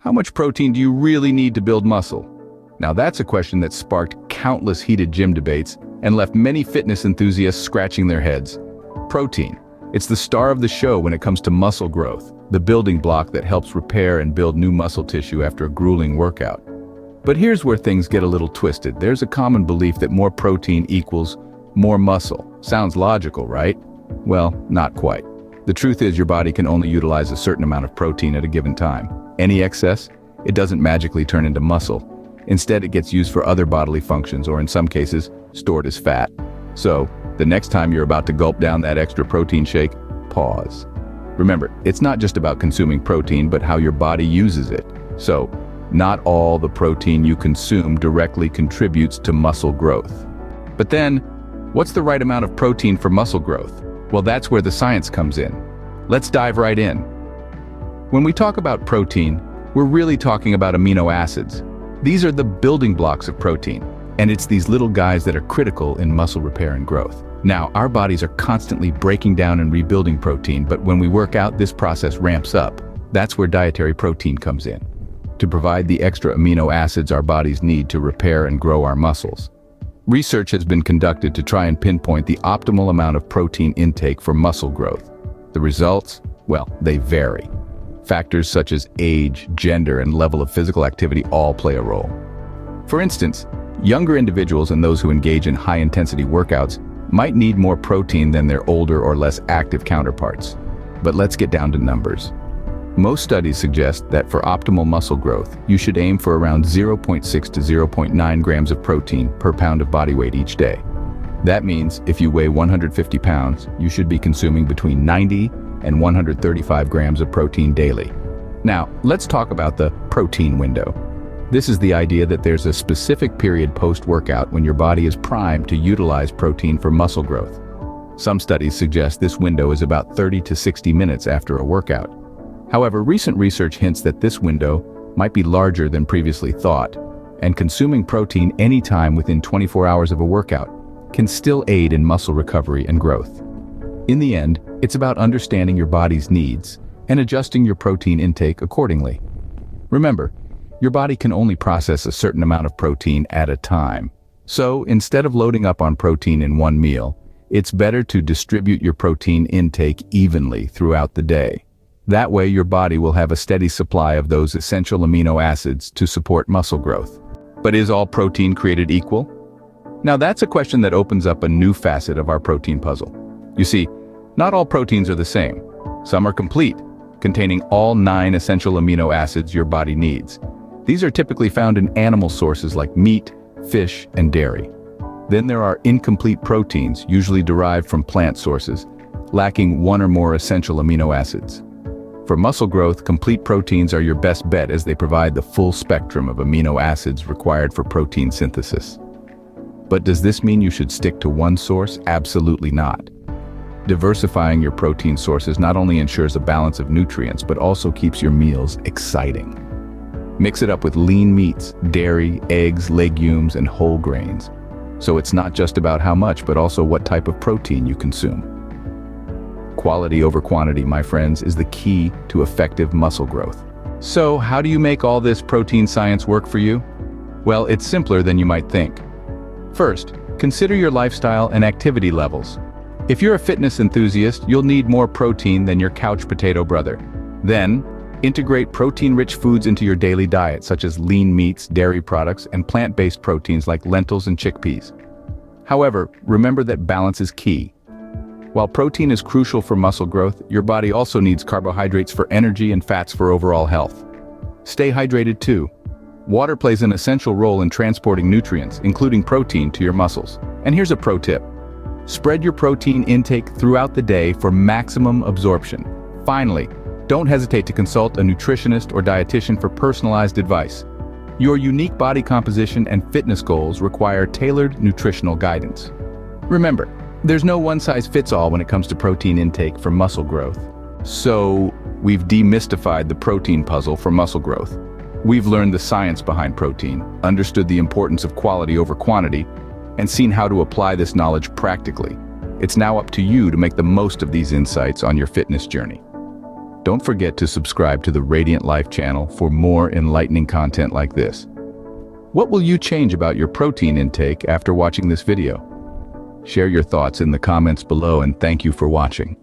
How much protein do you really need to build muscle? Now that's a question that sparked countless heated gym debates and left many fitness enthusiasts scratching their heads. Protein. It's the star of the show when it comes to muscle growth, the building block that helps repair and build new muscle tissue after a grueling workout. But here's where things get a little twisted. There's a common belief that more protein equals more muscle. Sounds logical, right? Well, not quite. The truth is your body can only utilize a certain amount of protein at a given time. Any excess, it doesn't magically turn into muscle. Instead, it gets used for other bodily functions, or in some cases, stored as fat. So, the next time you're about to gulp down that extra protein shake, pause. Remember, it's not just about consuming protein, but how your body uses it. So, not all the protein you consume directly contributes to muscle growth. But then, what's the right amount of protein for muscle growth? Well, that's where the science comes in. Let's dive right in. When we talk about protein, we're really talking about amino acids. These are the building blocks of protein, and it's these little guys that are critical in muscle repair and growth. Now, our bodies are constantly breaking down and rebuilding protein, but when we work out, this process ramps up. That's where dietary protein comes in, to provide the extra amino acids our bodies need to repair and grow our muscles. Research has been conducted to try and pinpoint the optimal amount of protein intake for muscle growth. The results? Well, they vary. Factors such as age, gender, and level of physical activity all play a role. For instance, younger individuals and those who engage in high-intensity workouts might need more protein than their older or less active counterparts. But let's get down to numbers. Most studies suggest that for optimal muscle growth, you should aim for around 0.6 to 0.9 grams of protein per pound of body weight each day. That means if you weigh 150 pounds, you should be consuming between 90 and 135 grams of protein daily. Now, let's talk about the protein window. This is the idea that there's a specific period post-workout when your body is primed to utilize protein for muscle growth. Some studies suggest this window is about 30 to 60 minutes after a workout. However, recent research hints that this window might be larger than previously thought, and consuming protein anytime within 24 hours of a workout can still aid in muscle recovery and growth. In the end, it's about understanding your body's needs and adjusting your protein intake accordingly. Remember, your body can only process a certain amount of protein at a time. So, instead of loading up on protein in one meal, it's better to distribute your protein intake evenly throughout the day. That way, your body will have a steady supply of those essential amino acids to support muscle growth. But is all protein created equal? Now that's a question that opens up a new facet of our protein puzzle. You see, not all proteins are the same. Some are complete, containing all 9 essential amino acids your body needs. These are typically found in animal sources like meat, fish, and dairy. Then there are incomplete proteins, usually derived from plant sources, lacking 1 or more essential amino acids. For muscle growth, complete proteins are your best bet as they provide the full spectrum of amino acids required for protein synthesis. But does this mean you should stick to one source? Absolutely not. Diversifying your protein sources not only ensures a balance of nutrients, but also keeps your meals exciting. Mix it up with lean meats, dairy, eggs, legumes, and whole grains. So it's not just about how much, but also what type of protein you consume. Quality over quantity, my friends, is the key to effective muscle growth. So how do you make all this protein science work for you? Well, it's simpler than you might think. First, consider your lifestyle and activity levels. If you're a fitness enthusiast, you'll need more protein than your couch potato brother. Then, integrate protein-rich foods into your daily diet, such as lean meats, dairy products, and plant-based proteins like lentils and chickpeas. However, remember that balance is key. While protein is crucial for muscle growth, your body also needs carbohydrates for energy and fats for overall health. Stay hydrated too. Water plays an essential role in transporting nutrients, including protein, to your muscles. And here's a pro tip. Spread your protein intake throughout the day for maximum absorption. Finally, don't hesitate to consult a nutritionist or dietitian for personalized advice. Your unique body composition and fitness goals require tailored nutritional guidance. Remember, there's no one-size-fits-all when it comes to protein intake for muscle growth. So, we've demystified the protein puzzle for muscle growth. We've learned the science behind protein, understood the importance of quality over quantity, and seen how to apply this knowledge practically. It's now up to you to make the most of these insights on your fitness journey. Don't Don't forget to subscribe to the Radiant Life channel for more enlightening content like this. What will you change about your protein intake after watching this video? Share your thoughts in the comments below, and thank you for watching.